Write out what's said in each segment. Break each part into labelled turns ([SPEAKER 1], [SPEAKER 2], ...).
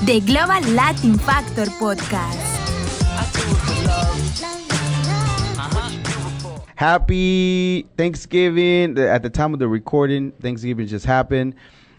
[SPEAKER 1] The Global Latin Factor Podcast.
[SPEAKER 2] Happy Thanksgiving. At the time of the recording, Thanksgiving just happened.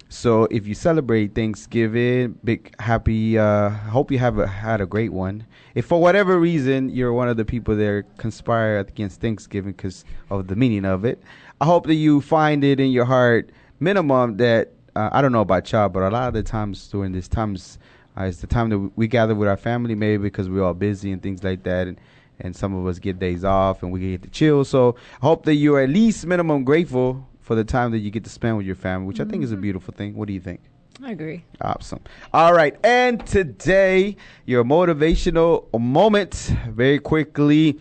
[SPEAKER 2] So if you celebrate Thanksgiving, big happy, hope you had a great one. If for whatever reason you're one of the people that conspire against Thanksgiving because of the meaning of it, I hope that you find it in your heart, minimum, that I don't know about y'all, but a lot of the times during this times, it's the time that we gather with our family, maybe because we're all busy and things like that, and some of us get days off and we get to chill. So I hope that you're at least minimum grateful for the time that you get to spend with your family, which I think is a beautiful thing. What do you think?
[SPEAKER 3] I agree.
[SPEAKER 2] Awesome. All right. And today, your motivational moment, very quickly,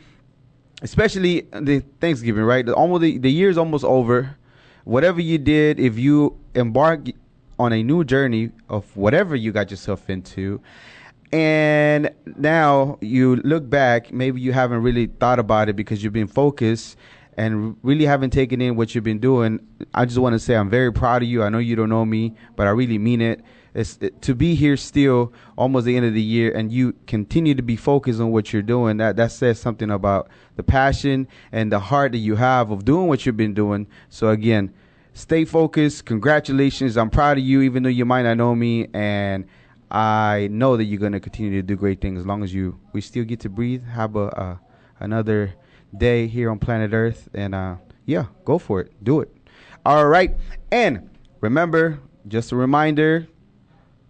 [SPEAKER 2] especially the Thanksgiving, right? The year's almost over. Whatever you did, if you embark on a new journey of whatever you got yourself into, and now you look back, maybe you haven't really thought about it because you've been focused and really haven't taken in what you've been doing. I just want to say I'm very proud of you. I know you don't know me, but I really mean it. To be here still almost the end of the year and you continue to be focused on what you're doing, that says something about the passion and the heart that you have of doing what you've been doing. So again, stay focused. Congratulations. I'm proud of you, even though you might not know me, and I know that you're going to continue to do great things as long as we still get to breathe, have another day here on planet Earth, and go for it. Do it. All right. And remember, just a reminder,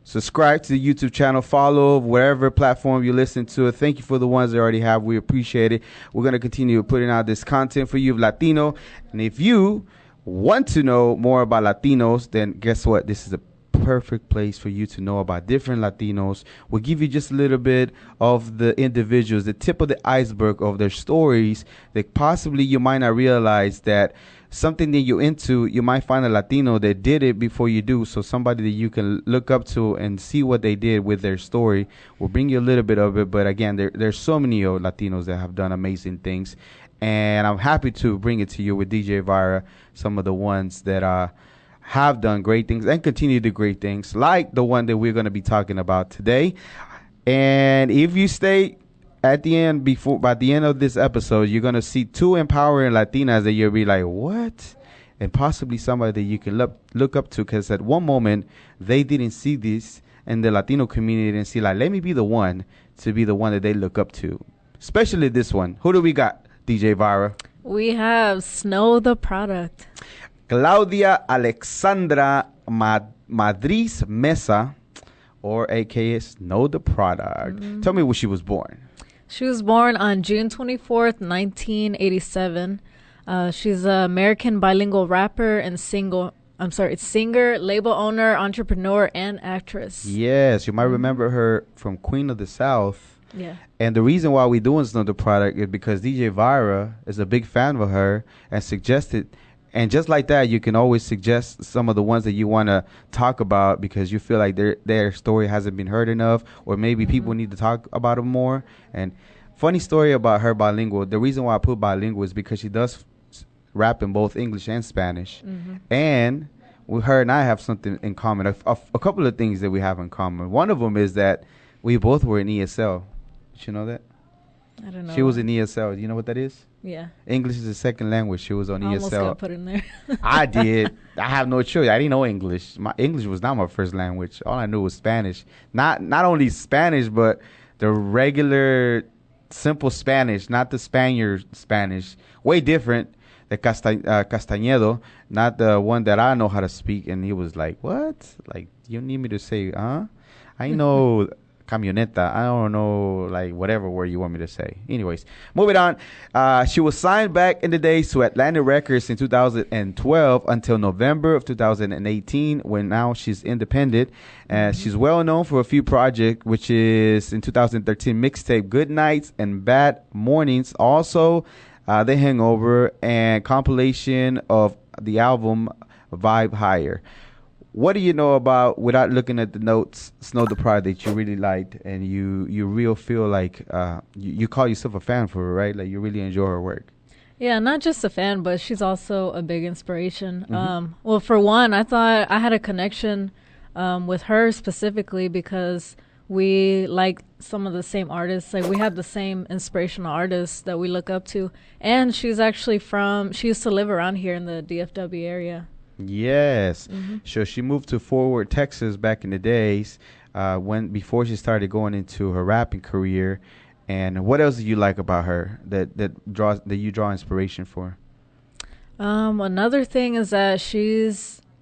[SPEAKER 2] subscribe to the YouTube channel, follow wherever platform you listen to it. Thank you for the ones that already have. We appreciate it. We're going to continue putting out this content for you, Latino. And if you want to know more about Latinos, then guess what? This is a perfect place for you to know about different Latinos. We'll give you just a little bit of the individuals, the tip of the iceberg of their stories that possibly you might not realize that something that you're into, you might find a Latino that did it before you do. So somebody that you can look up to and see what they did with their story. We'll bring you a little bit of it. But again, there's so many Latinos that have done amazing things. And I'm happy to bring it to you with DJ Vira, some of the ones that have done great things and continue to do great things, like the one that we're going to be talking about today. And if you stay at the end, by the end of this episode, you're going to see two empowering Latinas that you'll be like, what? And possibly somebody that you can look up to, because at one moment they didn't see this, and the Latino community didn't see, like, let me be the one to be the one that they look up to, especially this one. Who do we got, DJ Vira?
[SPEAKER 3] We have Snow the Product.
[SPEAKER 2] Claudia Alexandra Madriz Meza, or a.k.a. Snow the Product. Mm-hmm. Tell me where she was born.
[SPEAKER 3] She was born on June 24th, 1987. She's an American bilingual rapper and singer, label owner, entrepreneur, and actress.
[SPEAKER 2] Yes, you might remember her from Queen of the South.
[SPEAKER 3] Yeah.
[SPEAKER 2] And the reason why we doing Snow the Product is because DJ Vira is a big fan of her and suggested. And just like that, you can always suggest some of the ones that you want to talk about because you feel like their story hasn't been heard enough, or maybe people need to talk about it more. And funny story about her bilingual. The reason why I put bilingual is because she does rap in both English and Spanish. Mm-hmm. And with her and I have something in common, a couple of things that we have in common. One of them is that we both were in ESL. Did you know that?
[SPEAKER 3] I don't know.
[SPEAKER 2] She was in ESL. Do you know what that is?
[SPEAKER 3] Yeah.
[SPEAKER 2] English is a second language. She was on ESL.
[SPEAKER 3] Almost got put in there.
[SPEAKER 2] I did. I have no choice. I didn't know English. My English was not my first language. All I knew was Spanish. Not only Spanish, but the regular, simple Spanish, not the Spaniard Spanish. Way different. The Castañedo, not the one that I know how to speak. And he was like, what? Like, you need me to say, huh? I know camioneta. I don't know, like, whatever word you want me to say. Anyways, moving on. She was signed back in the days to Atlantic Records in 2012 until November of 2018, when now she's independent. She's well known for a few projects, which is in 2013 mixtape Good Nights and Bad Mornings. Also, The Hangover and compilation of the album Vibe Higher. What do you know about, without looking at the notes, Snow the Product that you really liked and you real feel like you call yourself a fan for her, right? Like you really enjoy her work.
[SPEAKER 3] Yeah, not just a fan, but she's also a big inspiration. Well, for one, I thought I had a connection with her specifically because we like some of the same artists. Like we have the same inspirational artists that we look up to. And she's actually she used to live around here in the DFW area.
[SPEAKER 2] Yes. So she moved to Fort Worth, Texas back in the days before she started going into her rapping career. And what else do you like about her that you draw inspiration for?
[SPEAKER 3] Another thing is that she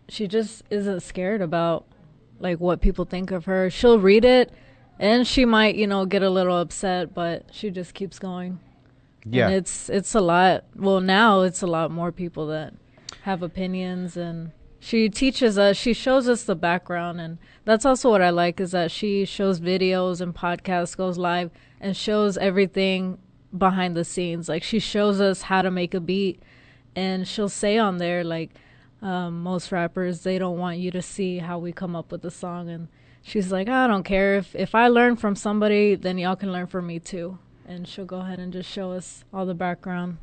[SPEAKER 3] just isn't scared about like what people think of her. She'll read it and she might, get a little upset, but she just keeps going. Yeah. And it's a lot. Well, now it's a lot more people that have opinions, and she teaches us, she shows us the background, and that's also what I like is that she shows videos and podcasts, goes live and shows everything behind the scenes. Like she shows us how to make a beat, and she'll say on there like most rappers, they don't want you to see how we come up with the song, and she's like, I don't care if I learn from somebody, then y'all can learn from me too. And she'll go ahead and just show us all the background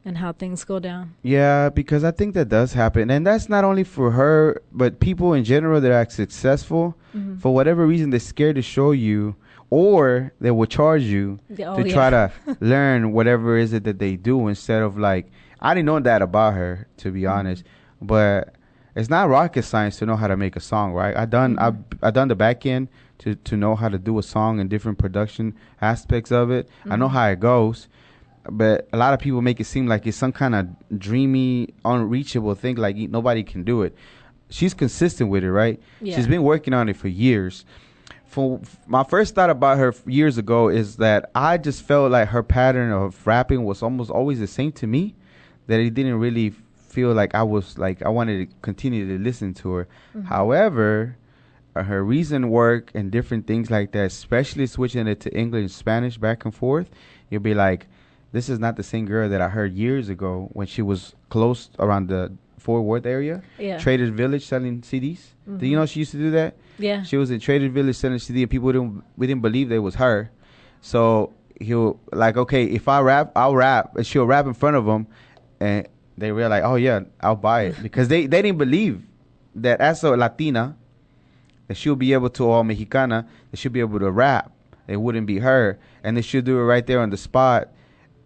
[SPEAKER 3] and how things go down. Yeah,
[SPEAKER 2] because I think that does happen. And that's not only for her, but people in general that are successful, for whatever reason, they're scared to show you, or they will charge you to try to learn whatever is it that they do, instead of like, I didn't know that about her, to be honest, but it's not rocket science to know how to make a song, right? I've done the back end to know how to do a song and different production aspects of it. I know how it goes. But a lot of people make it seem like it's some kind of dreamy, unreachable thing, like nobody can do it. She's consistent with it, right? Yeah. She's been working on it for years. My first thought about her years ago is that I just felt like her pattern of rapping was almost always the same to me, that it didn't really feel like I wanted to continue to listen to her. However, her recent work and different things like that, especially switching it to English and Spanish back and forth, you'll be like, this is not the same girl that I heard years ago when she was close around the Fort Worth area. Yeah. Traders Village selling CDs. Do you know she used to do that? Yeah. She was in Traders Village selling CD, and people we didn't believe that it was her. So he'll like, okay, if I rap, I'll rap. And she'll rap in front of them, and they were like, oh yeah, I'll buy it. Because they didn't believe that as a Latina, that she'll be able to, or Mexicana, that she'll be able to rap. It wouldn't be her. And they should do it right there on the spot.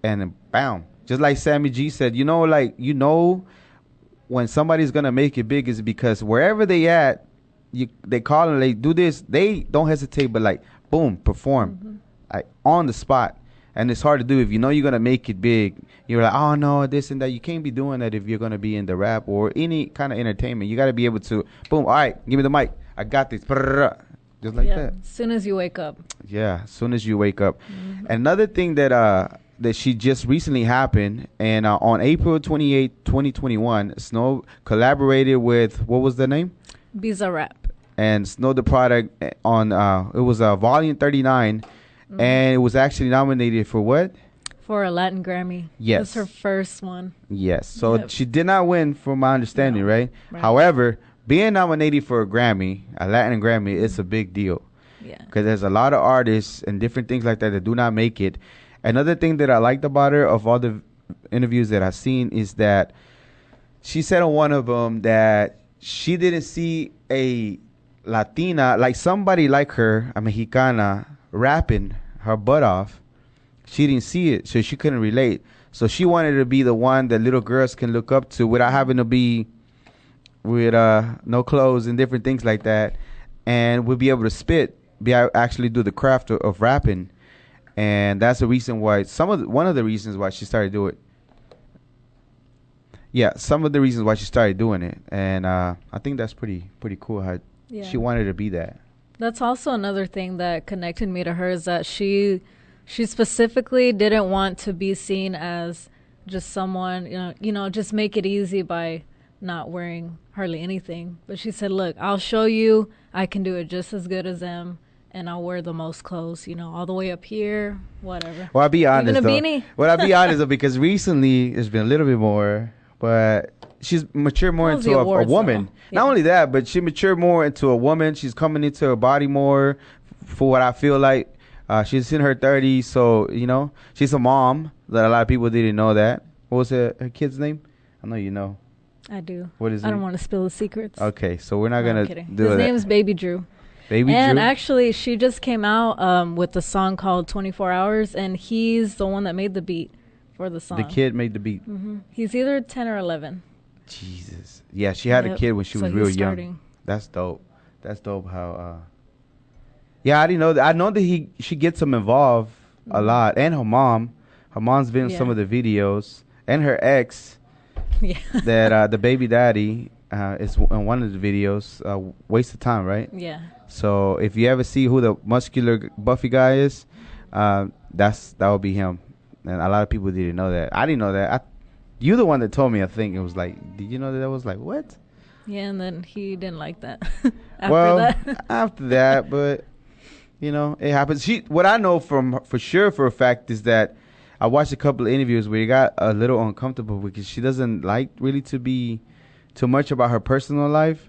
[SPEAKER 2] And then, bam. Just like Sammy G said, when somebody's going to make it big is because wherever they at, they call and they do this, they don't hesitate, but like, boom, perform. Like on the spot. And it's hard to do if you know you're going to make it big. You're like, oh, no, this and that. You can't be doing that if you're going to be in the rap or any kind of entertainment. You got to be able to, boom, all right, give me the mic. I got this. Just like that.
[SPEAKER 3] As soon as you wake up.
[SPEAKER 2] Yeah, as soon as you wake up. Another thing that she just recently happened, and on April 28, 2021, Snow collaborated with, what was the name?
[SPEAKER 3] Visa Rap.
[SPEAKER 2] And Snow the product on, it was Volume 39, and it was actually nominated for what?
[SPEAKER 3] For a Latin Grammy.
[SPEAKER 2] Yes.
[SPEAKER 3] It was her first one.
[SPEAKER 2] Yes. So she did not win, from my understanding, right? However, being nominated for a Grammy, a Latin Grammy, it's a big deal. Yeah. Because there's a lot of artists and different things like that do not make it. Another thing that I liked about her, of all the interviews that I've seen, is that she said on one of them that she didn't see a Latina, like somebody like her, a Mexicana, rapping her butt off. She didn't see it, so she couldn't relate. So she wanted to be the one that little girls can look up to without having to be with no clothes and different things like that, and would be able to spit, actually do the craft of rapping. And that's the reason why one of the reasons why she started doing it. Yeah, some of the reasons why she started doing it, and I think that's pretty cool how she wanted to be that.
[SPEAKER 3] That's also another thing that connected me to her, is that she specifically didn't want to be seen as just someone, just make it easy by not wearing hardly anything. But she said, look, I'll show you I can do it just as good as them. And I'll wear the most clothes, all the way up here, whatever.
[SPEAKER 2] Well, I'll be honest,
[SPEAKER 3] even a beanie.
[SPEAKER 2] Well, I'll be honest, though, because recently there's been a little bit more, but she's matured more into a woman. Yeah. Not only that, but she matured more into a woman. She's coming into her body more, for what I feel like. She's in her 30s, so, she's a mom. That a lot of people didn't know that. What was her kid's name? I know you know.
[SPEAKER 3] I do.
[SPEAKER 2] What is it?
[SPEAKER 3] I don't want to spill the secrets.
[SPEAKER 2] Okay, so we're not
[SPEAKER 3] No, I'm
[SPEAKER 2] gonna
[SPEAKER 3] kidding.
[SPEAKER 2] do
[SPEAKER 3] His
[SPEAKER 2] that.
[SPEAKER 3] name's Baby Drew.
[SPEAKER 2] Baby
[SPEAKER 3] And
[SPEAKER 2] Drew.
[SPEAKER 3] actually, she just came out with a song called 24 Hours, and he's the one that made the beat for the song.
[SPEAKER 2] The kid made the beat.
[SPEAKER 3] He's either 10 or 11.
[SPEAKER 2] Jesus. Yeah, she had a
[SPEAKER 3] Yep.
[SPEAKER 2] kid when she
[SPEAKER 3] So
[SPEAKER 2] was
[SPEAKER 3] he's
[SPEAKER 2] real
[SPEAKER 3] starting.
[SPEAKER 2] young. That's dope. That's dope how yeah, I didn't know that. I know that she gets him involved a lot, and her mom. Her mom's been in some
[SPEAKER 3] Yeah.
[SPEAKER 2] of the videos, and her ex
[SPEAKER 3] Yeah.
[SPEAKER 2] that the baby daddy is in one of the videos. Waste of time, right?
[SPEAKER 3] Yeah.
[SPEAKER 2] So if you ever see who the muscular buffy guy is, that would be him. And a lot of people didn't know that. I didn't know that. You the one that told me. I think it was like, did you know that? I was like, what?
[SPEAKER 3] Yeah, and then he didn't like that. After that.
[SPEAKER 2] after that, but you know, it happens. What I know for sure for a fact is that I watched a couple of interviews where he got a little uncomfortable because she doesn't like really to be too much about her personal life.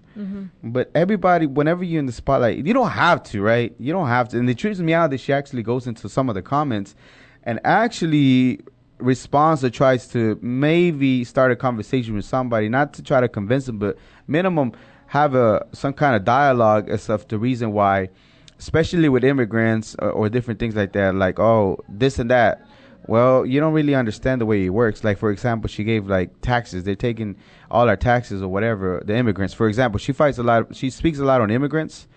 [SPEAKER 2] But everybody, whenever you're in the spotlight, you don't have to, right? You don't have to. And it trips me out that she actually goes into some of the comments and actually responds or tries to maybe start a conversation with somebody, not to try to convince them, but minimum have some kind of dialogue as of the reason why, especially with immigrants or different things like that, like, oh, this and that. Well, you don't really understand the way it works. Like, for example, she gave like taxes. They're taking all our taxes or whatever, the immigrants. For example, she speaks a lot on immigrants.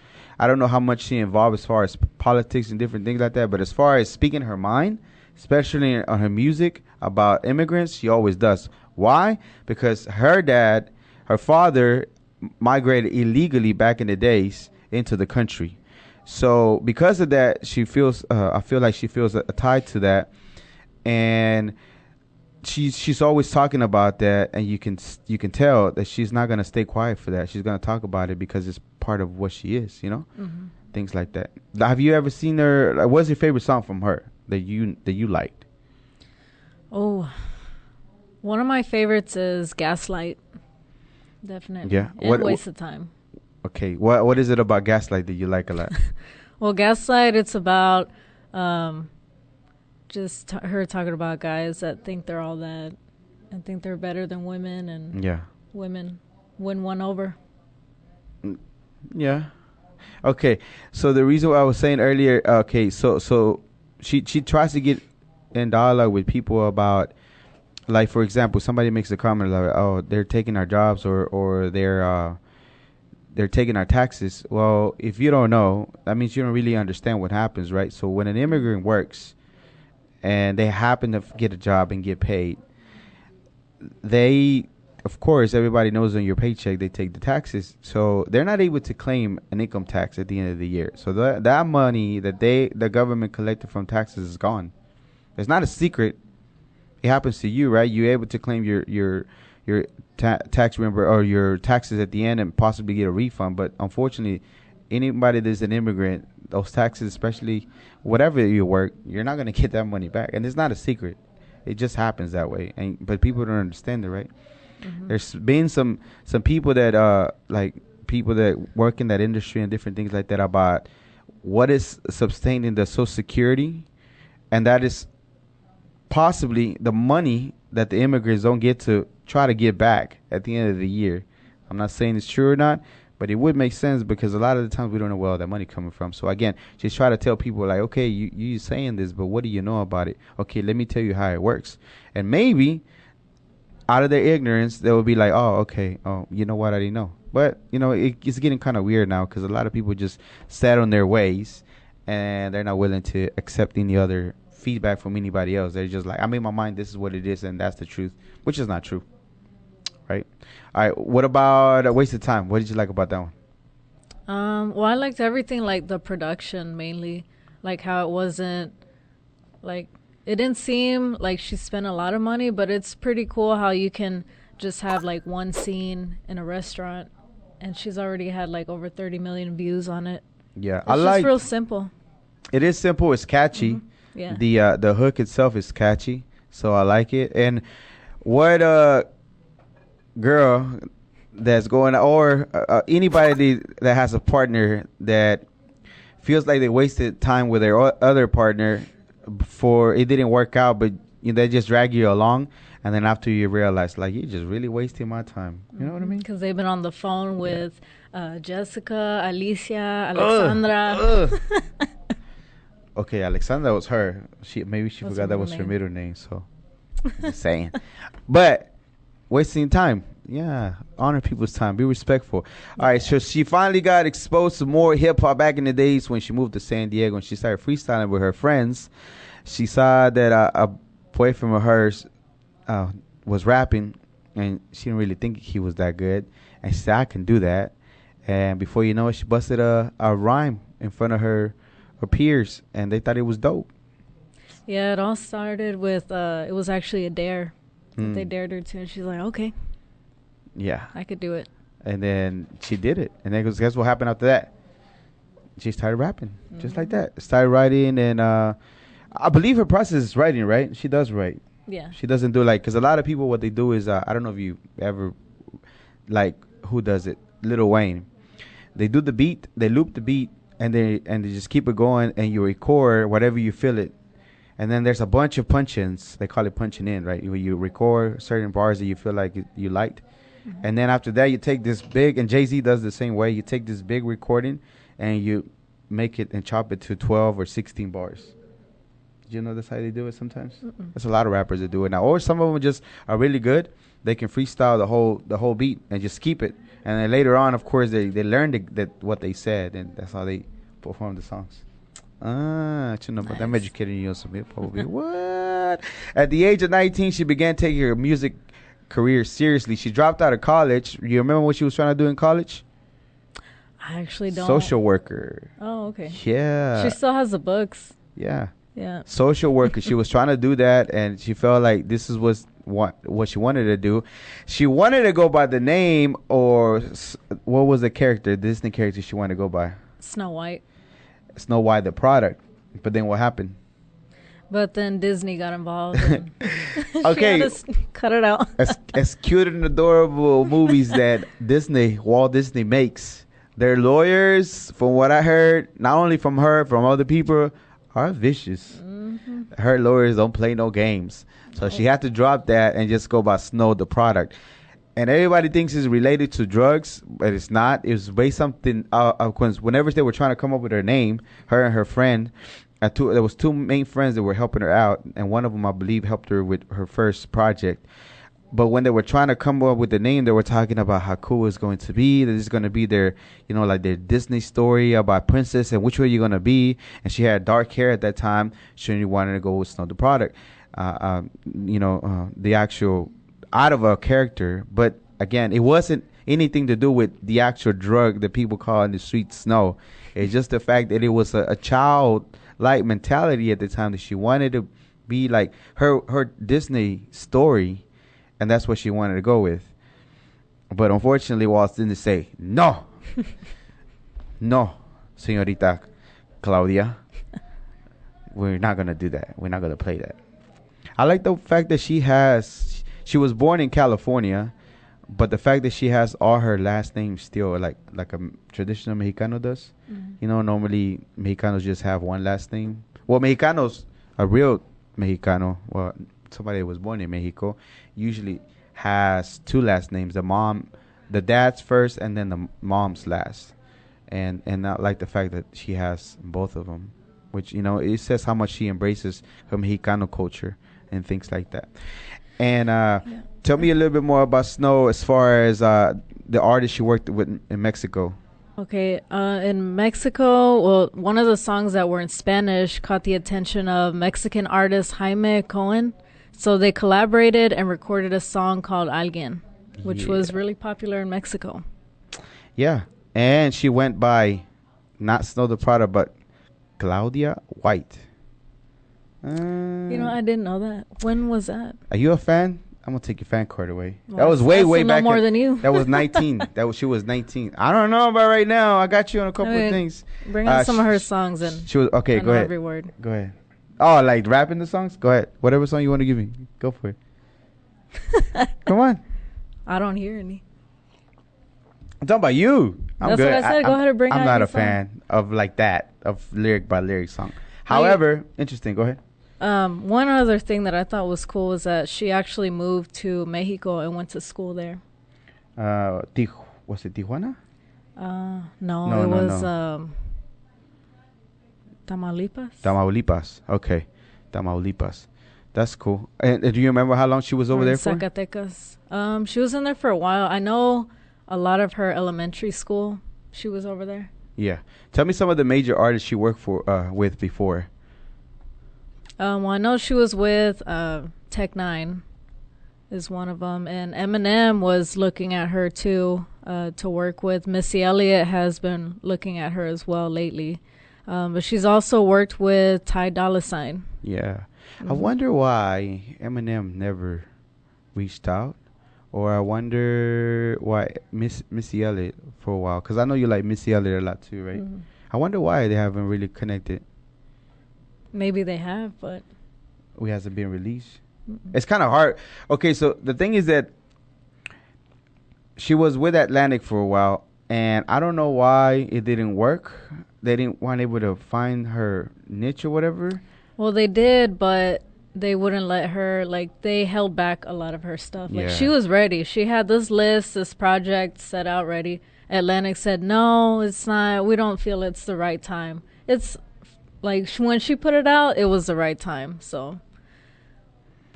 [SPEAKER 2] I don't know how much she involved as far as politics and different things like that. But as far as speaking her mind, especially on her music about immigrants, she always does. Why? Because her father migrated illegally back in the days into the country. So because of that, I feel like she feels a tie to that. And she's always talking about that, and you can tell that she's not gonna stay quiet for that. She's gonna talk about it because it's part of what she is, you know. Things like that. Have you ever seen her? Like, what's your favorite song from her that you liked?
[SPEAKER 3] Oh, one of my favorites is Gaslight. Definitely.
[SPEAKER 2] Yeah.
[SPEAKER 3] And Waste of Time.
[SPEAKER 2] Okay. What is it about Gaslight that you like a lot?
[SPEAKER 3] Well, Gaslight, it's about just her talking about guys that think they're all that and think they're better than women, and women win one over.
[SPEAKER 2] Yeah. Okay. So the reason why I was saying earlier, okay, so she tries to get in dialogue with people about, like, for example, somebody makes a comment like, oh, they're taking our jobs or they're taking our taxes. Well, if you don't know, that means you don't really understand what happens, right? So when an immigrant works and they happen to get a job and get paid, they, of course, everybody knows on your paycheck they take the taxes. So they're not able to claim an income tax at the end of the year. So that money that the government collected from taxes is gone. It's not a secret. It happens to you, right? You're able to claim your tax or your taxes at the end and possibly get a refund. But unfortunately, anybody that's an immigrant, those taxes, especially whatever you work, you're not going to get that money back. And it's not a secret. It just happens that way. But people don't understand it, right? There's been some people that like people that work in that industry and different things like that about what is sustaining the Social Security, and that is possibly the money that the immigrants don't get to try to get back at the end of the year. I'm not saying it's true or not, but it would make sense because a lot of the times we don't know where all that money coming from. So again, just try to tell people like, okay, you saying this, but what do you know about it? Okay, let me tell you how it works. And maybe out of their ignorance, they will be like, oh, okay, oh, you know what, I didn't know. But, you know, it's getting kind of weird now because a lot of people just set on their ways and they're not willing to accept any other feedback from anybody else. They're just like, I made my mind, this is what it is, and that's the truth, which is not true. Right? All right, what about A Waste of Time? What did you like about that one?
[SPEAKER 3] Well, I liked everything, like the production mainly, like how it wasn't, like, it didn't seem like she spent a lot of money, but it's pretty cool how you can just have like one scene in a restaurant and she's already had like over 30 million views on it.
[SPEAKER 2] Yeah,
[SPEAKER 3] it's just real simple.
[SPEAKER 2] It is simple. It's catchy.
[SPEAKER 3] Yeah.
[SPEAKER 2] The hook itself is catchy, so I like it. And what girl that's going, or anybody that has a partner that feels like they wasted time with their other partner before it didn't work out, but they just drag you along, and then after you realize, like, you're just really wasting my time. You know what I mean?
[SPEAKER 3] Because they've been on the phone with Jessica, Alicia, Alexandra.
[SPEAKER 2] Okay, Alexandra was her. She
[SPEAKER 3] What's
[SPEAKER 2] forgot
[SPEAKER 3] her
[SPEAKER 2] that was
[SPEAKER 3] middle
[SPEAKER 2] her
[SPEAKER 3] name?
[SPEAKER 2] middle name. So, just saying. But wasting time. Yeah, honor people's time. Be respectful. All right, so she finally got exposed to more hip hop back in the days when she moved to San Diego and she started freestyling with her friends. She saw that a boyfriend of hers was rapping, and she didn't really think he was that good. And she said, "I can do that." And before you know it, she busted a rhyme in front of her peers, and they thought it was dope.
[SPEAKER 3] Yeah, it all started with it was actually a dare. That they dared her to, and she's like, okay,
[SPEAKER 2] Yeah.
[SPEAKER 3] I could do it.
[SPEAKER 2] And then she did it. And then guess what happened after that? She started rapping, just like that. Started writing, and I believe her process is writing, right? She does write.
[SPEAKER 3] Yeah.
[SPEAKER 2] She doesn't do because a lot of people, what they do is, I don't know if you ever, who does it? Lil Wayne. They do the beat, they loop the beat, and they just keep it going, and you record whatever you feel it. And then there's a bunch of punch-ins. They call it punching in, right? Where you record certain bars that you feel like you liked. Mm-hmm. And then after that, you take this big, and Jay-Z does the same way. You take this big recording, and you make it and chop it to 12 or 16 bars. Do you know that's how they do it sometimes? Mm-mm. There's a lot of rappers that do it now. Or some of them just are really good. They can freestyle the whole beat and just keep it. And then later on, of course, they learn that what they said, and that's how they perform the songs. You know, but I'm educating you on some hip hop. What? At the age of 19, she began taking her music career seriously. She dropped out of college. You remember what she was trying to do in college?
[SPEAKER 3] I actually don't.
[SPEAKER 2] Social worker.
[SPEAKER 3] Oh, okay.
[SPEAKER 2] Yeah.
[SPEAKER 3] She still has the books.
[SPEAKER 2] Yeah.
[SPEAKER 3] Yeah.
[SPEAKER 2] Social worker. She was trying to do that, and she felt like this is what she wanted to do. She wanted to go by the name, or what was the character, Disney character she wanted to go by?
[SPEAKER 3] Snow White.
[SPEAKER 2] Snow White, the product. But then what happened?
[SPEAKER 3] But then Disney got involved. And
[SPEAKER 2] okay.
[SPEAKER 3] She had to cut it out.
[SPEAKER 2] as cute and adorable movies that Walt Disney makes, their lawyers, from what I heard, not only from her, from other people, are vicious. Mm-hmm. Her lawyers don't play no games. So she had to drop that and just go by Snow, the product. And everybody thinks it's related to drugs, but it's not. It was based something. Whenever they were trying to come up with her name, her and her friend, there was two main friends that were helping her out, and one of them, I believe, helped her with her first project. But when they were trying to come up with the name, they were talking about how cool it's going to be. That it's going to be their, like their Disney story about princess and which way you're going to be. And she had dark hair at that time. She wanted to go with Snow the product. The actual out of a character, but again, it wasn't anything to do with the actual drug that people call in the street Snow. It's just the fact that it was a childlike mentality at the time, that she wanted to be like her Disney story, and that's what she wanted to go with. But unfortunately, Walt didn't say no. No, señorita Claudia, we're not gonna do that. We're not gonna play that. I like the fact that she was born in California, but the fact that she has all her last names still, like a traditional Mexicano does. Mm-hmm. Normally Mexicanos just have one last name. Well, Mexicanos, a real Mexicano, well, somebody that was born in Mexico, usually has two last names. The dad's first, and then the mom's last. And I like the fact that she has both of them, which, it says how much she embraces her Mexicano culture and things like that. And tell me a little bit more about Snow as far as the artist she worked with in Mexico.
[SPEAKER 3] Okay, in Mexico, well, one of the songs that were in Spanish caught the attention of Mexican artist Jaime Cohen. So they collaborated and recorded a song called Alguien, which was really popular in Mexico. Yeah,
[SPEAKER 2] and she went by not Snow the product, but Claudia White.
[SPEAKER 3] I didn't know that. When was that?
[SPEAKER 2] Are you a fan? I'm gonna take your fan card away.
[SPEAKER 3] Well,
[SPEAKER 2] that was way back.
[SPEAKER 3] More than you.
[SPEAKER 2] That was 19. She was 19. I don't know about right now. I got you on a couple of things.
[SPEAKER 3] Bring on some of her songs and
[SPEAKER 2] she was okay. Go ahead.
[SPEAKER 3] Every word.
[SPEAKER 2] Go ahead. Oh, like rapping the songs? Go ahead. Whatever song you want to give me, go for it. Come on.
[SPEAKER 3] I don't hear any.
[SPEAKER 2] I'm talking about you.
[SPEAKER 3] That's good. What I said. Go ahead and bring on
[SPEAKER 2] I'm not
[SPEAKER 3] your
[SPEAKER 2] a fan of like that, of lyric by lyric song. However, interesting. Go ahead.
[SPEAKER 3] One other thing that I thought was cool was that she actually moved to Mexico and went to school there.
[SPEAKER 2] Was it Tijuana?
[SPEAKER 3] No, it was Tamaulipas.
[SPEAKER 2] Tamaulipas. Okay. Tamaulipas. That's cool. And do you remember how long she was over there for?
[SPEAKER 3] Zacatecas. She was in there for a while. I know a lot of her elementary school, she was over there.
[SPEAKER 2] Yeah. Tell me some of the major artists she worked with before.
[SPEAKER 3] Well, I know she was with Tech Nine is one of them. And Eminem was looking at her, too, to work with. Missy Elliott has been looking at her as well lately. But she's also worked with Ty Dolla $ign.
[SPEAKER 2] Yeah. I wonder why Eminem never reached out. Or I wonder why Missy Elliott for a while. Because I know you like Missy Elliott a lot too, right? Mm-hmm. I wonder why they haven't really connected.
[SPEAKER 3] Maybe they have, but
[SPEAKER 2] it hasn't been released. It's kind of hard. Okay, so the thing is that she was with Atlantic for a while, and I don't know why it didn't work. They weren't able to find her niche or whatever.
[SPEAKER 3] Well, they did, but they wouldn't let her. Like, they held back a lot of her stuff. Like, she was ready. She had this list, this project set out ready. Atlantic said, no, it's not. We don't feel it's the right time. It's like when she put it out, it was the right time. So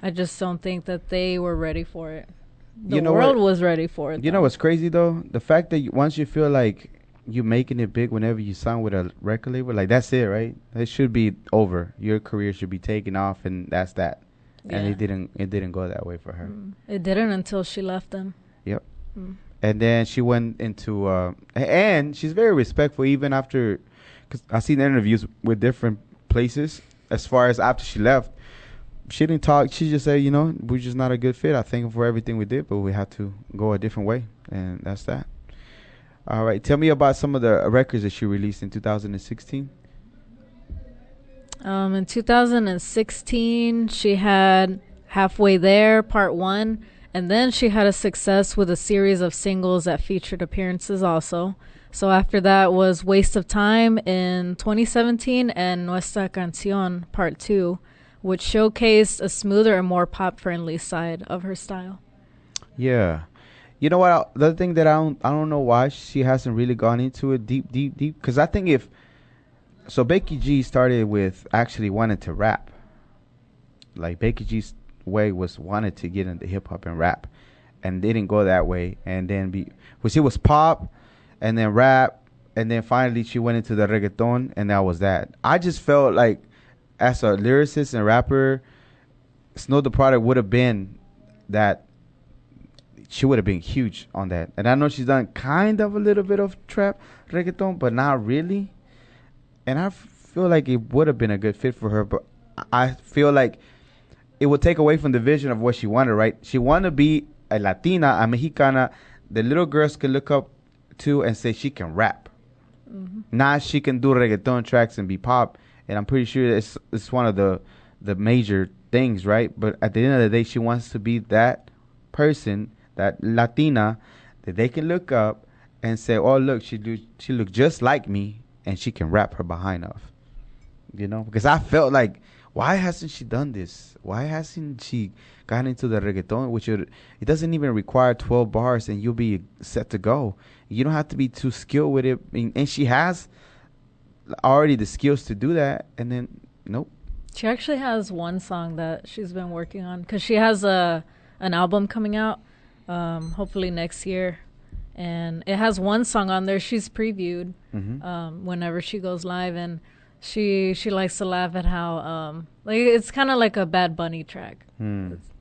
[SPEAKER 3] I just don't think that they were ready for it. The world was ready for it.
[SPEAKER 2] You know what's crazy, though? The fact that once you feel like you're making it big whenever you sign with a record label, like, that's it, right? It should be over. Your career should be taking off, and that's that. Yeah. And it didn't go that way for her.
[SPEAKER 3] It didn't until she left them.
[SPEAKER 2] Yep. And then she went into and she's very respectful even after, because I've seen interviews with different places as far as after she left. She didn't talk. She just said, we're just not a good fit. I thank him for everything we did, but we had to go a different way, and that's that. All right. Tell me about some of the records that she released in 2016.
[SPEAKER 3] In 2016, she had Halfway There, Part 1, and then she had a success with a series of singles that featured appearances also. So after that was Waste of Time in 2017 and Nuestra Canción, Part 2, which showcased a smoother and more pop-friendly side of her style.
[SPEAKER 2] Yeah. You know what? The other thing that I don't know why she hasn't really gone into it deep. Because I think Becky G started with actually wanting to rap. Like, Becky G's way was wanted to get into hip hop and rap, and didn't go that way. And then she was pop, and then rap, and then finally she went into the reggaeton, and that was that. I just felt like, as a lyricist and rapper, Snow the Product would have been that. She would have been huge on that. And I know she's done kind of a little bit of trap reggaeton, but not really. And I feel like it would have been a good fit for her, but I feel like it would take away from the vision of what she wanted, right? She wanted to be a Latina, a Mexicana, the little girls can look up to and say she can rap. Mm-hmm. Now she can do reggaeton tracks and be pop. And I'm pretty sure it's one of the major things, right? But at the end of the day, she wants to be that person, that Latina, that they can look up and say, oh, look, she look just like me, and she can rap her behind off. Because I felt like, why hasn't she done this? Why hasn't she gotten into the reggaeton, which it doesn't even require 12 bars and you'll be set to go. You don't have to be too skilled with it. And she has already the skills to do that, and then nope.
[SPEAKER 3] She actually has one song that she's been working on, because she has an album coming out hopefully next year, and it has one song on there she's previewed whenever she goes live, and she likes to laugh at how like it's kind of like a Bad Bunny track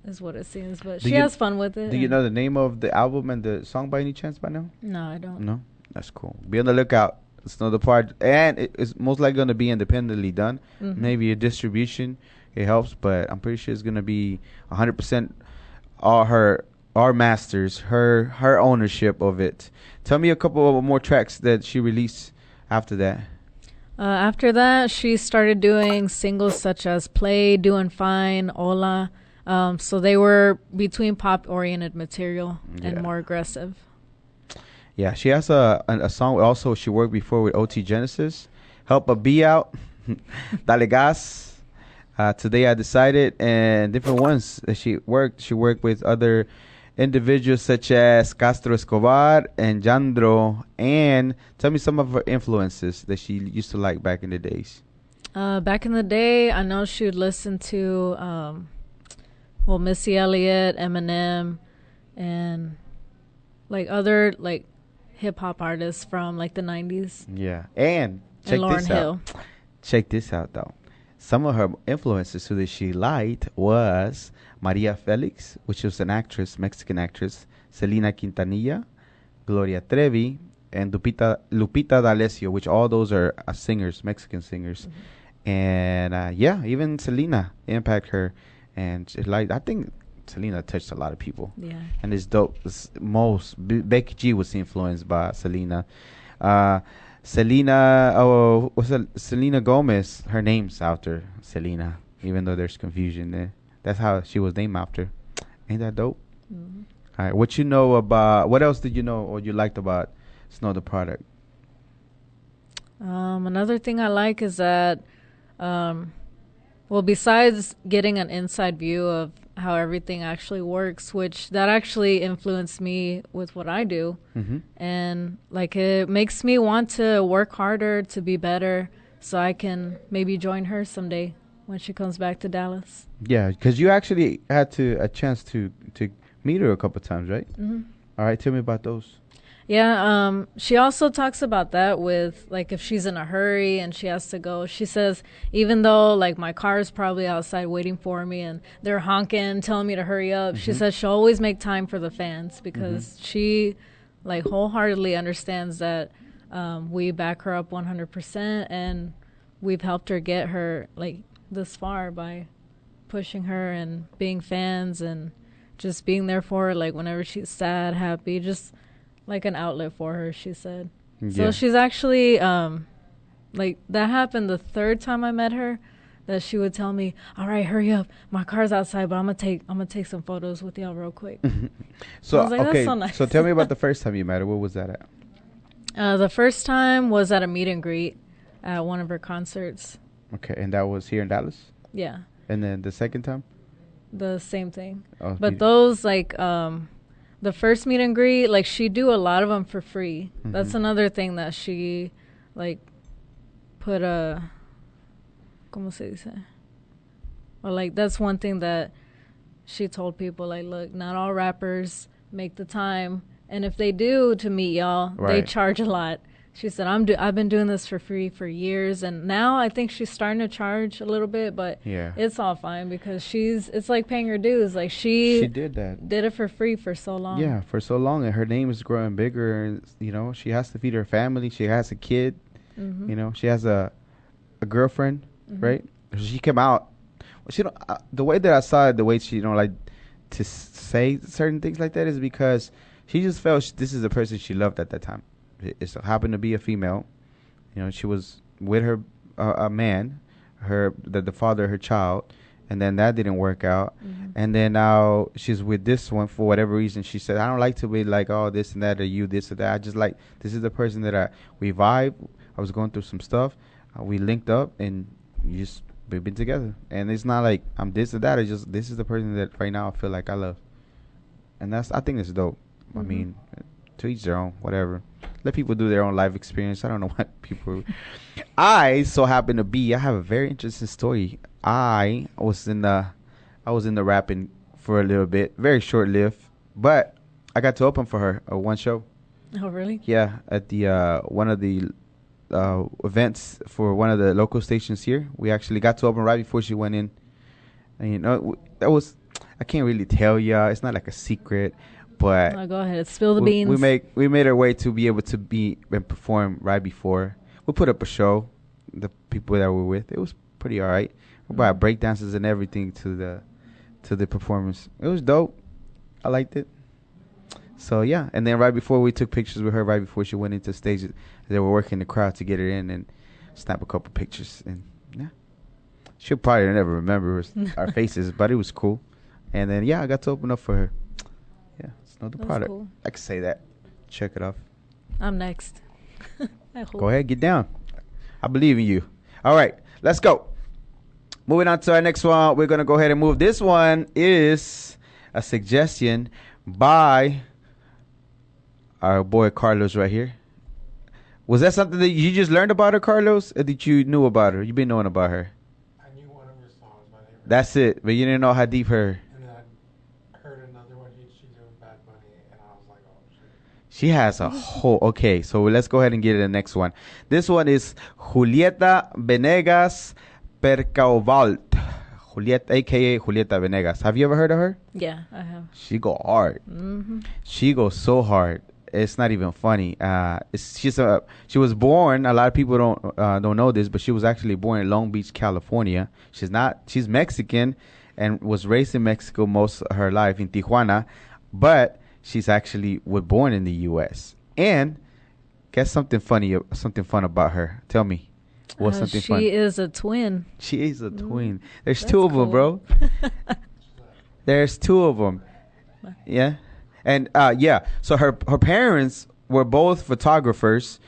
[SPEAKER 3] is what it seems, but she has fun with it.
[SPEAKER 2] Do you know the name of the album and the song by any chance by now?
[SPEAKER 3] No, I don't.
[SPEAKER 2] No? That's cool. Be on the lookout. It's another part, and it's most likely going to be independently done. Maybe a distribution, it helps, but I'm pretty sure it's going to be 100% our masters, her ownership of it. Tell me a couple of more tracks that she released after that.
[SPEAKER 3] After that, she started doing singles such as Play, Doing Fine, Hola. So they were between pop-oriented material and more aggressive.
[SPEAKER 2] Yeah, she has a song also she worked before with OT Genesis. Help a B Out, Dale Gas. Today I decided, and different ones that she worked. She worked with other individuals such as Castro Escobar and Jandro. And tell me some of her influences that she used to like back in the days.
[SPEAKER 3] Back in the day, I know she would listen to, Missy Elliott, Eminem, and like other like hip hop artists from like the 90s.
[SPEAKER 2] Yeah. And check
[SPEAKER 3] Lauryn
[SPEAKER 2] this
[SPEAKER 3] Hill.
[SPEAKER 2] out. Check this out, though. Some of her influences who that she liked was Maria Felix, which was an actress, Mexican actress, Selena Quintanilla, Gloria Trevi, and Lupita D'Alessio, which all those are singers, Mexican singers. And yeah, even Selena impact her, and I think Selena touched a lot of people.
[SPEAKER 3] Yeah.
[SPEAKER 2] And it's dope. Becky G was influenced by Selena. Selena Gomez. Her name's after Selena, even though there's confusion there. That's how she was named after. Ain't that dope?
[SPEAKER 3] Mm-hmm.
[SPEAKER 2] All right, what else did you know or you liked about Snow the Product?
[SPEAKER 3] Another thing I like is that, besides getting an inside view of how everything actually works, which that actually influenced me with what I do.
[SPEAKER 2] Mm-hmm.
[SPEAKER 3] And like it makes me want to work harder to be better so I can maybe join her someday when she comes back to Dallas.
[SPEAKER 2] Yeah, because you actually had a chance to meet her a couple times, right?
[SPEAKER 3] Mm-hmm.
[SPEAKER 2] All right, tell me about those.
[SPEAKER 3] Yeah, she also talks about that with, like, if she's in a hurry and she has to go. She says, even though, like, my car is probably outside waiting for me and they're honking, telling me to hurry up, she says she'll always make time for the fans because she, like, wholeheartedly understands that we back her up 100% and we've helped her get her, like, this far by pushing her and being fans and just being there for her, like, whenever she's sad, happy, just like an outlet for her, she said. Yeah. So she's actually, like, that happened the third time I met her, that she would tell me, all right, hurry up, my car's outside, but I'm gonna take some photos with y'all real quick.
[SPEAKER 2] So,
[SPEAKER 3] I was like,
[SPEAKER 2] okay,
[SPEAKER 3] that's so nice.
[SPEAKER 2] So tell me about the first time you met her. What was that at?
[SPEAKER 3] The first time was at a meet and greet at one of her concerts.
[SPEAKER 2] Okay, and that was here in Dallas?
[SPEAKER 3] Yeah.
[SPEAKER 2] And then the second time?
[SPEAKER 3] The same thing.
[SPEAKER 2] Oh,
[SPEAKER 3] but those, like, the first meet and greet, like, she do a lot of them for free. Mm-hmm. That's another thing that she, like, put a, ¿cómo se dice? Or, like, that's one thing that she told people, like, look, not all rappers make the time. And if they do to meet y'all, they charge a lot. She said, I've been doing this for free for years, and now I think she's starting to charge a little bit, but it's all fine because it's like paying her dues. Like she
[SPEAKER 2] did that.
[SPEAKER 3] Did it for free for so long.
[SPEAKER 2] Yeah, for so long, and her name is growing bigger, and you know, she has to feed her family. She has a kid, you know, she has a girlfriend, right? She came out. She don't. The way that I saw it, the way she don't like to say certain things like that is because she just felt this is the person she loved at that time. It so happened to be a female. You know, she was with her a man, the father of her child, and then that didn't work out. And then now she's with this one for whatever reason. She said, I don't like to be like, oh, this and that, or you this or that. I just like, this is the person that we vibe. I was going through some stuff. We linked up, and we've been together. And it's not like I'm this or that. It's just, this is the person that right now I feel like I love. And I think it's dope. I mean, to each their own, whatever. Let people do their own life experience. I don't know what people. I have a very interesting story. I was in the rapping for a little bit, very short lived, but I got to open for her one show.
[SPEAKER 3] Oh, really?
[SPEAKER 2] Yeah, at the one of the events for one of the local stations here. We actually got to open right before she went in, and you know I can't really tell y'all. It's not like a secret. But
[SPEAKER 3] go ahead, spill the beans.
[SPEAKER 2] We made our way to be able to be and perform right before. We put up a show. The people that we're with, it was pretty all right. We brought break dances and everything to the performance. It was dope. I liked it. So yeah, and then right before we took pictures with her, right before she went into stage, they were working the crowd to get her in and snap a couple pictures. And yeah, she'll probably never remember our faces, but it was cool. And then yeah, I got to open up for her. Yeah, it's not the product. Cool. I can say that. Check it off.
[SPEAKER 3] I'm next.
[SPEAKER 2] Go ahead, get down. I believe in you. All right, let's go. Moving on to our next one, we're gonna go ahead and move. This one is a suggestion by our boy Carlos right here. Was that something that you just learned about her, Carlos, or did you knew about her? You've been knowing about her.
[SPEAKER 4] I knew one of her songs, but I didn't
[SPEAKER 2] That's it, but you didn't know how deep her.
[SPEAKER 4] And then I heard another one she did with Bad Bunny, and I was like, oh shit.
[SPEAKER 2] She has a whole. Okay, so let's go ahead and get to the next one. This one is Julieta Venegas Percevault. Julieta, aka Julieta Venegas. Have you ever heard of her?
[SPEAKER 3] Yeah, I have.
[SPEAKER 2] She go hard.
[SPEAKER 3] Mm-hmm.
[SPEAKER 2] She goes so hard. It's not even funny. She was born. A lot of people don't know this, but she was actually born in Long Beach, California. She's Mexican, and was raised in Mexico most of her life in Tijuana, but she's actually was born in the U.S. And guess something fun about her. Tell me, what's something fun?
[SPEAKER 3] She is a twin.
[SPEAKER 2] She is a twin. There's
[SPEAKER 3] That's
[SPEAKER 2] two of them,
[SPEAKER 3] cool.
[SPEAKER 2] bro. There's two of them. Yeah. And yeah, so her parents were both photographers,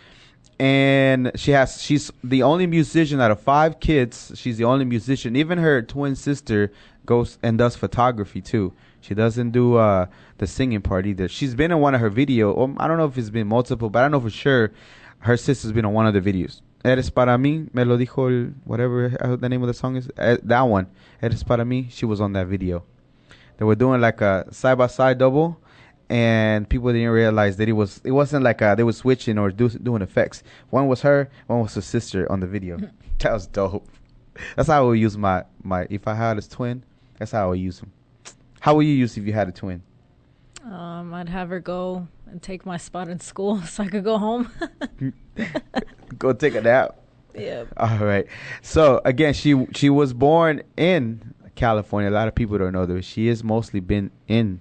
[SPEAKER 2] and she's the only musician out of 5 kids. She's the only musician. Even her twin sister goes and does photography too. She doesn't do the singing part either. She's been in one of her videos. I don't know if it's been multiple, but I know for sure her sister's been on one of the videos. Eres para mí, me lo dijo whatever the name of the song is. That one, Eres para mí. She was on that video. They were doing like a side-by-side double. And people didn't realize that it wasn't like they were switching or doing effects. One was her, one was her sister on the video. That was dope. That's how I would use my if I had a twin. That's how I would use them. How would you use if you had a twin?
[SPEAKER 3] I'd have her go and take my spot in school so I could go home.
[SPEAKER 2] Go take a nap.
[SPEAKER 3] Yeah.
[SPEAKER 2] All right. So again, she was born in California. A lot of people don't know that she has mostly been in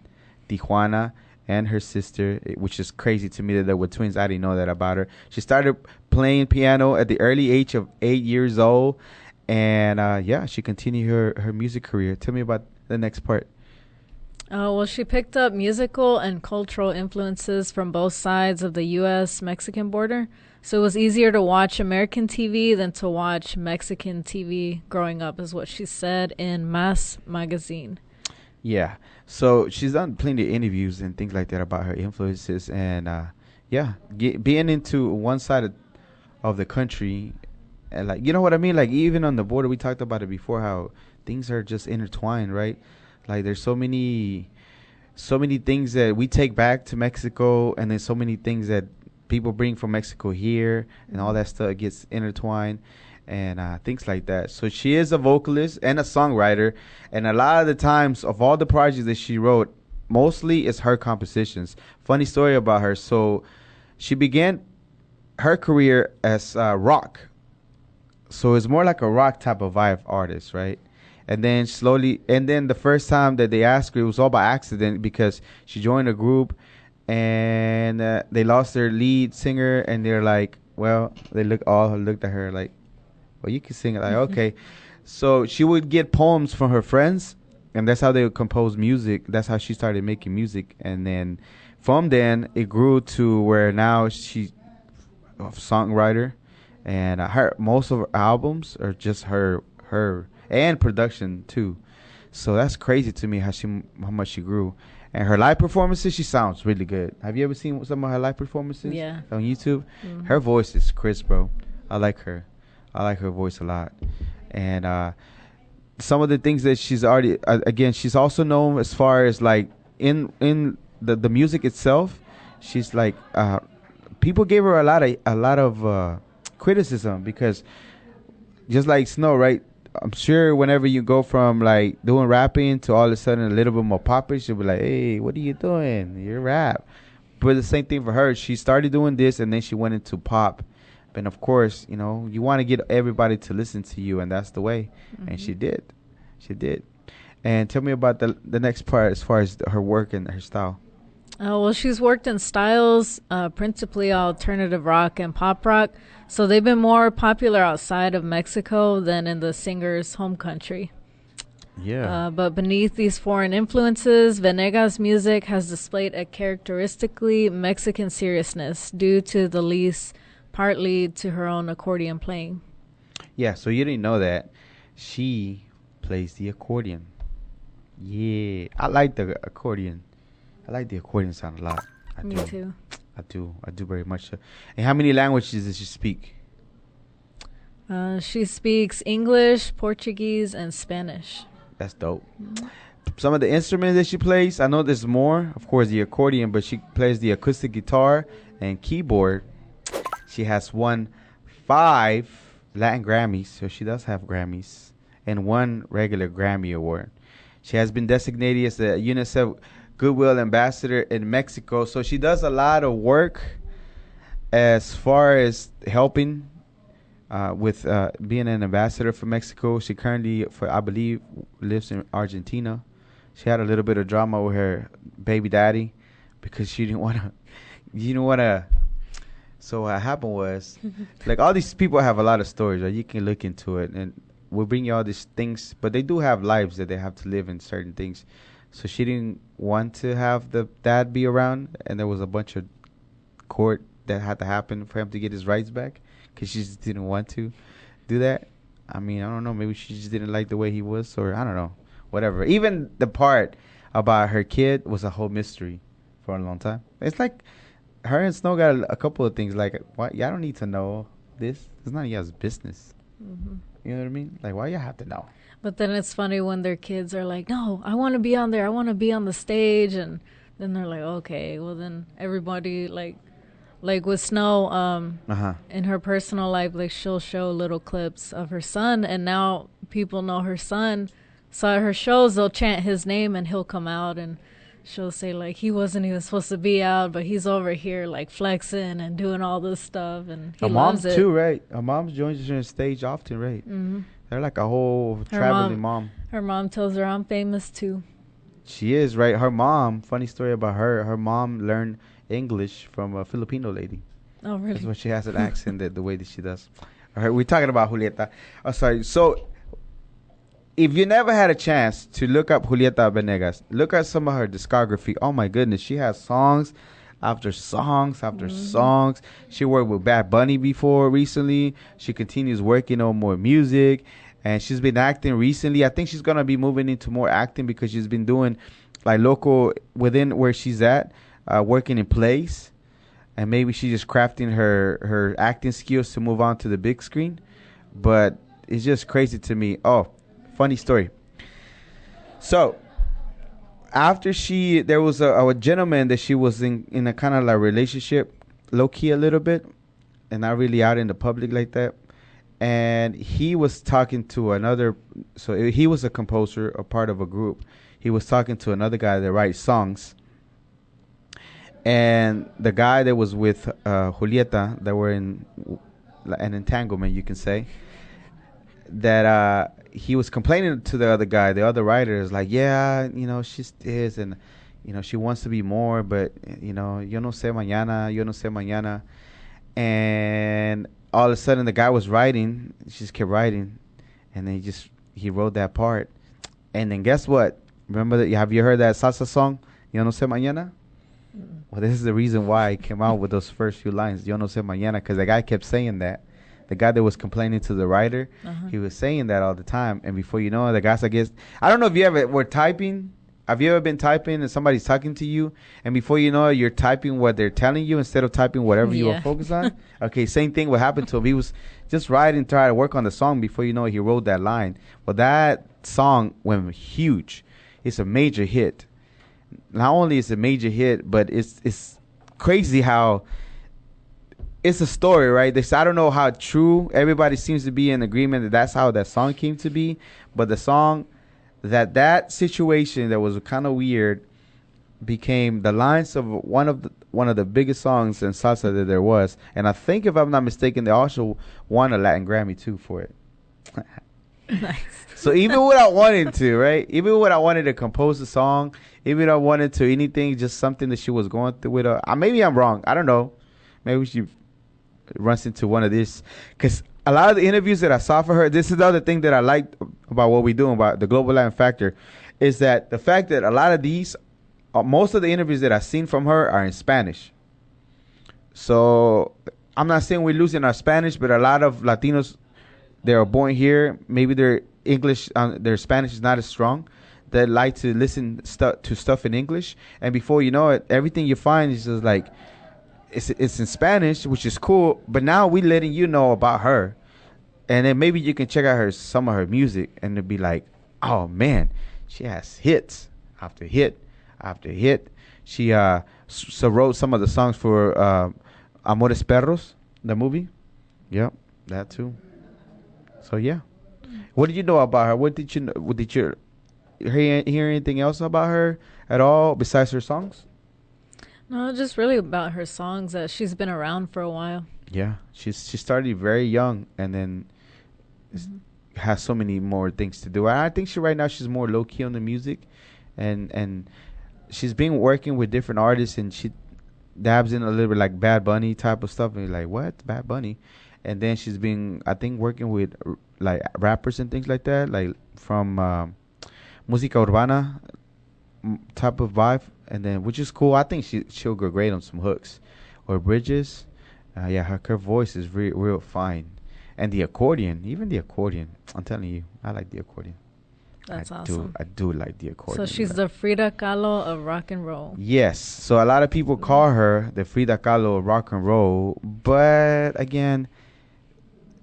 [SPEAKER 2] Tijuana. And her sister, which is crazy to me that they were twins. I didn't know that about her. She started playing piano at the early age of 8 years old. And yeah, she continued her music career. Tell me about the next part.
[SPEAKER 3] Well, she picked up musical and cultural influences from both sides of the U.S.-Mexican border. So it was easier to watch American TV than to watch Mexican TV growing up, is what she said in Mass Magazine.
[SPEAKER 2] Yeah. So she's done plenty of interviews and things like that about her influences. And yeah, being into one side of the country. And like, you know what I mean? Like even on the border, we talked about it before, how things are just intertwined, right? Like there's so many things that we take back to Mexico, and then so many things that people bring from Mexico here, and all that stuff gets intertwined and things like that. So she is a vocalist and a songwriter, and a lot of the times of all the projects that she wrote, mostly it's her compositions. Funny story about her. So she began her career as rock. So it's more like a rock type of vibe artist, right? And then the first time that they asked her, it was all by accident because she joined a group and they lost their lead singer, and they're like, well, they looked at her like, well, you can sing it. Like, okay. So she would get poems from her friends, and that's how they would compose music. That's how she started making music. And then from then it grew to where now she's a songwriter, and most of her albums are just her and production too. So that's crazy to me how much she grew. And her live performances, she sounds really good. Have you ever seen some of her live performances?
[SPEAKER 3] Yeah.
[SPEAKER 2] On YouTube?
[SPEAKER 3] Mm-hmm. Her
[SPEAKER 2] Her voice is crisp, bro. I like her. I like her voice a lot. And some of the things that she's already, again, she's also known as far as like in the music itself. She's like, people gave her a lot of criticism because just like Snow, right? I'm sure whenever you go from like doing rapping to all of a sudden a little bit more popish, you'll be like, hey, what are you doing? You're rap. But the same thing for her. She started doing this and then she went into pop. And of course, you know, you want to get everybody to listen to you, and that's the way. Mm-hmm. And she did. She did. And tell me about the next part as far as her work and her style.
[SPEAKER 3] Well, she's worked in styles, principally alternative rock and pop rock. So they've been more popular outside of Mexico than in the singer's home country.
[SPEAKER 2] Yeah.
[SPEAKER 3] But beneath these foreign influences, Venegas' music has displayed a characteristically Mexican seriousness due to the lease partly to her own accordion playing.
[SPEAKER 2] Yeah, so you didn't know that. She plays the accordion. Yeah, I like the accordion. I like the accordion sound a lot.
[SPEAKER 3] Me too.
[SPEAKER 2] I do very much so. And how many languages does she speak?
[SPEAKER 3] She speaks English, Portuguese, and Spanish.
[SPEAKER 2] That's dope. Some of the instruments that she plays, I know there's more. Of course, the accordion, but she plays the acoustic guitar and keyboard. She has won 5 Latin Grammys, so she does have Grammys, and 1 regular Grammy award. She has been designated as the UNICEF Goodwill Ambassador in Mexico, so she does a lot of work as far as helping with being an ambassador for Mexico. She currently, I believe, lives in Argentina. She had a little bit of drama with her baby daddy because she didn't want to. So what happened was, like, all these people have a lot of stories, right? You can look into it, and we'll bring you all these things, but they do have lives that they have to live in certain things. So she didn't want to have the dad be around, and there was a bunch of court that had to happen for him to get his rights back because she just didn't want to do that. I mean, I don't know. Maybe she just didn't like the way he was, or I don't know. Whatever. Even the part about her kid was a whole mystery for a long time. It's like her and Snow got a couple of things. Like, why? Y'all don't need to know this. It's none of y'all's business.
[SPEAKER 3] Mm-hmm.
[SPEAKER 2] You know what I mean? Like, why y'all have to know?
[SPEAKER 3] But then it's funny when their kids are like, no, I want to be on there. I want to be on the stage. And then they're like, okay, well, then everybody, like with Snow, in her personal life, like, she'll show little clips of her son. And now people know her son. So at her shows, they'll chant his name and he'll come out and she'll say, like, he wasn't even supposed to be out, but he's over here, like, flexing and doing all this stuff. And he loves it.
[SPEAKER 2] Her mom, too, right? Her mom joins her on stage often, right?
[SPEAKER 3] Mm-hmm.
[SPEAKER 2] They're like a whole traveling mom.
[SPEAKER 3] Her mom tells her, I'm famous, too.
[SPEAKER 2] She is, right? Her mom, funny story about her. Her mom learned English from a Filipino lady.
[SPEAKER 3] Oh, really?
[SPEAKER 2] That's why she has an accent the way that she does. All right, we're talking about Julieta. Oh, sorry. So, if you never had a chance to look up Julieta Venegas, look at some of her discography. Oh, my goodness. She has songs after songs after songs. She worked with Bad Bunny before recently. She continues working on more music. And she's been acting recently. I think she's going to be moving into more acting because she's been doing, like, local within where she's at, working in plays. And maybe she's just crafting her acting skills to move on to the big screen. But it's just crazy to me. Oh, funny story. So, after there was a gentleman that she was in a kind of like relationship, low-key a little bit, and not really out in the public like that. And he was talking to another, so he was a composer, a part of a group. He was talking to another guy that writes songs. And the guy that was with Julieta, that were in an entanglement, you can say, that he was complaining to the other guy, the other writer is like, yeah, she's this, and, she wants to be more, but, yo no sé mañana. And all of a sudden, the guy was writing, she just kept writing, and then he wrote that part. And then guess what? Remember have you heard that salsa song, Yo no sé mañana? Well, this is the reason why I came out with those first few lines, Yo no sé mañana, because the guy kept saying that. The guy that was complaining to the writer, he was saying that all the time. And before you know it, the guy's like, I don't know if you ever were typing. Have you ever been typing and somebody's talking to you, and before you know it, you're typing what they're telling you instead of typing whatever you were focused on? Okay, same thing what happened to him. He was just writing, trying to work on the song. Before you know it, he wrote that line. Well, that song went huge. It's a major hit. Not only is it a major hit, but it's crazy how it's a story, right? I don't know how true. Everybody seems to be in agreement that that's how that song came to be. But the song, that situation that was kind of weird became the lines of one of the biggest songs in salsa that there was. And I think, if I'm not mistaken, they also won a Latin Grammy too for it.
[SPEAKER 3] Nice.
[SPEAKER 2] So even without wanting to, right? Even when I wanted to compose a song, even if I wanted to anything, just something that she was going through with her. Maybe I'm wrong. I don't know. Maybe she runs into one of these. Because a lot of the interviews that I saw for her, this is the other thing that I liked about what we're doing, about the Global Latin Factor, is that the fact that a lot of these, most of the interviews that I've seen from her are in Spanish. So I'm not saying we're losing our Spanish, but a lot of Latinos, they are born here. Maybe they're English, their Spanish is not as strong, that like to listen to stuff in English, and before you know it, everything you find is just like it's in Spanish, which is cool. But now we letting you know about her, and then maybe you can check out some of her music, and it'll be like, oh man, she has hits after hit after hit. She so wrote some of the songs for Amores Perros, the movie. Yep, that too. So yeah, what did you know about her? What did you know? Did you hear anything else about her at all besides her songs?
[SPEAKER 3] No, just really about her songs, that she's been around for a while.
[SPEAKER 2] Yeah, she started very young, and then has so many more things to do. I think right now she's more low key on the music, and she's been working with different artists, and she dabs in a little bit like Bad Bunny type of stuff. And you're like, what, Bad Bunny? And then she's been, I think, working with like rappers and things like that, like from música urbana type of vibe, and then which is cool. I think she'll go great on some hooks or bridges. Yeah, her voice is real fine, and the accordion, even the accordion. I'm telling you, I like the accordion.
[SPEAKER 3] That's awesome.
[SPEAKER 2] I do like the accordion.
[SPEAKER 3] So she's the Frida Kahlo of rock and roll.
[SPEAKER 2] Yes. So a lot of people call her the Frida Kahlo of rock and roll, but again,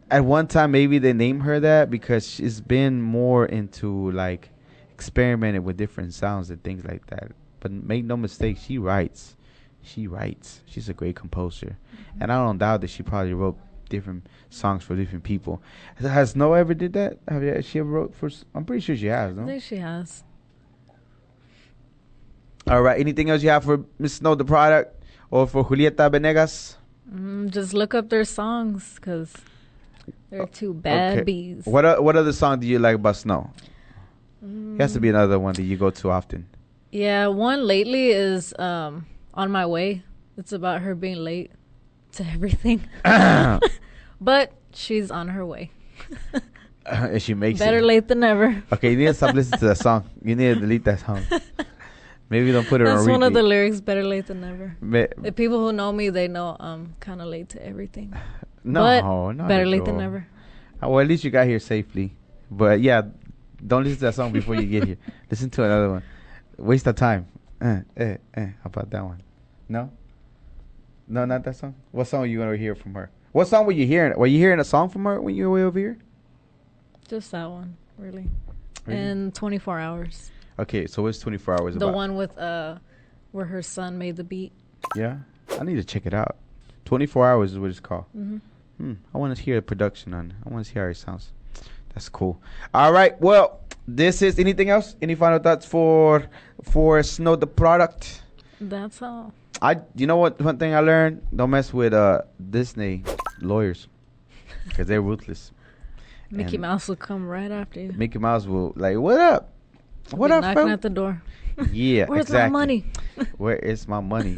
[SPEAKER 2] at one time maybe they named her that because she's been more into like experimenting with different sounds and things like that. But make no mistake, she writes. She's a great composer, and I don't doubt that she probably wrote different songs for different people. Has Snow ever did that? She ever wrote for? I'm pretty sure she has. No?
[SPEAKER 3] I think she has.
[SPEAKER 2] All right. Anything else you have for Miss Snow, the product, or for Julieta Venegas?
[SPEAKER 3] Just look up their songs because they're two bad bees.
[SPEAKER 2] What other song do you like about Snow? It has to be another one that you go to often.
[SPEAKER 3] Yeah, one lately is On My Way. It's about her being late to everything. But she's on her way.
[SPEAKER 2] And she makes
[SPEAKER 3] Better
[SPEAKER 2] it.
[SPEAKER 3] late than never.
[SPEAKER 2] Okay, you need to stop listening to that song. You need to delete that song. Maybe don't put it on repeat.
[SPEAKER 3] That's one of the lyrics, better late than never.
[SPEAKER 2] The
[SPEAKER 3] people who know me, they know I'm kind of late to everything.
[SPEAKER 2] No,
[SPEAKER 3] but
[SPEAKER 2] not
[SPEAKER 3] better
[SPEAKER 2] at
[SPEAKER 3] late
[SPEAKER 2] all.
[SPEAKER 3] than never.
[SPEAKER 2] Well, at least you got here safely. But yeah, don't listen to that song before you get here. Listen to another one. Waste of time. How about that one? No, not that song. What song are you gonna hear from her? What song were you hearing? Were you hearing a song from her when you were way over here?
[SPEAKER 3] Just that one, really. And 24 Hours.
[SPEAKER 2] Okay, so what's 24 Hours
[SPEAKER 3] the
[SPEAKER 2] about?
[SPEAKER 3] one with where her son made the beat.
[SPEAKER 2] Yeah, I need to check it out. 24 Hours is what it's called. I want to hear the production on it. I want to hear how it sounds. That's cool. All right, well, this is anything else? Any final thoughts for Snow the product?
[SPEAKER 3] That's all.
[SPEAKER 2] You know what? One thing I learned: don't mess with Disney lawyers because they're ruthless.
[SPEAKER 3] Mickey Mouse will come right after you.
[SPEAKER 2] Mickey Mouse will like, what up? What up,
[SPEAKER 3] knocking
[SPEAKER 2] bro?
[SPEAKER 3] at the door.
[SPEAKER 2] Yeah,
[SPEAKER 3] Where's
[SPEAKER 2] exactly.
[SPEAKER 3] my money?
[SPEAKER 2] Where is my money?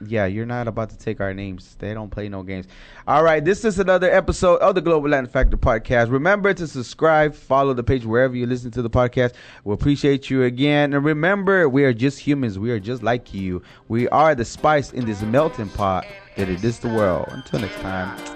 [SPEAKER 2] You're not about to take our names. They don't play no games. All right, this is another episode of the Global Latin Factor Podcast. Remember to subscribe, follow the page wherever you listen to the podcast. We appreciate you again. And remember, we are just humans. We are just like you. We are the spice in this melting pot that it is the world. Until next time.